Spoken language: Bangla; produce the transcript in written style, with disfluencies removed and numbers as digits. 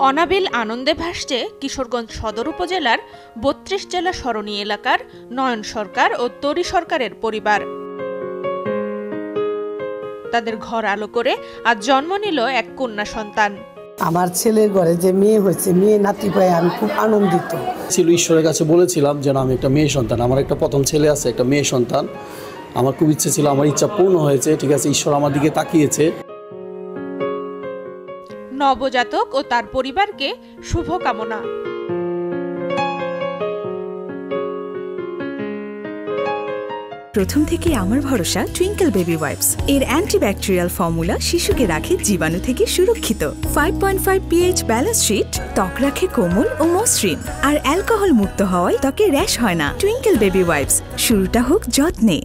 অনাবিল আনন্দে ভাসছে কিশোরগঞ্জ সদর উপজেলার ৩২ জেলা সরণি এলাকার নয়ন সরকার ও তরি সরকারের পরিবার। তাদের ঘর আলো করে আজ জন্ম নিল এক কন্যা সন্তান। আমার ছেলের ঘরে যে মেয়ে হয়েছে, মেয়ে নাতি পায়ে আমি খুব আনন্দিত ছিল। ঈশ্বরের কাছে বলেছিলাম যেন আমি একটা মেয়ে সন্তান, আমার একটা প্রথম ছেলে আছে, একটা মেয়ে সন্তান। আমার খুব ইচ্ছে ছিল, আমার ইচ্ছা পূর্ণ হয়েছে। ঠিক আছে, ঈশ্বর আমার দিকে তাকিয়েছে। নবজাতক ও তার পরিবারকে শুভকামনা। প্রথম থেকে আমার ভরসা টুইঙ্কেল বেবি ওয়াইপস। এর অ্যান্টিব্যাকটেরিয়াল ফর্মুলা শিশুকে রাখে জীবাণু থেকে সুরক্ষিত। 5.5 pH ব্যালেন্স শিট ত্বক রাখে কোমল ও মসৃণ, আর অ্যালকোহল মুক্ত হওয়ায় ত্বকে র্যাশ হয় না। টুইঙ্কেল বেবি ওয়াইপস, শুরুটা হোক যত্নে।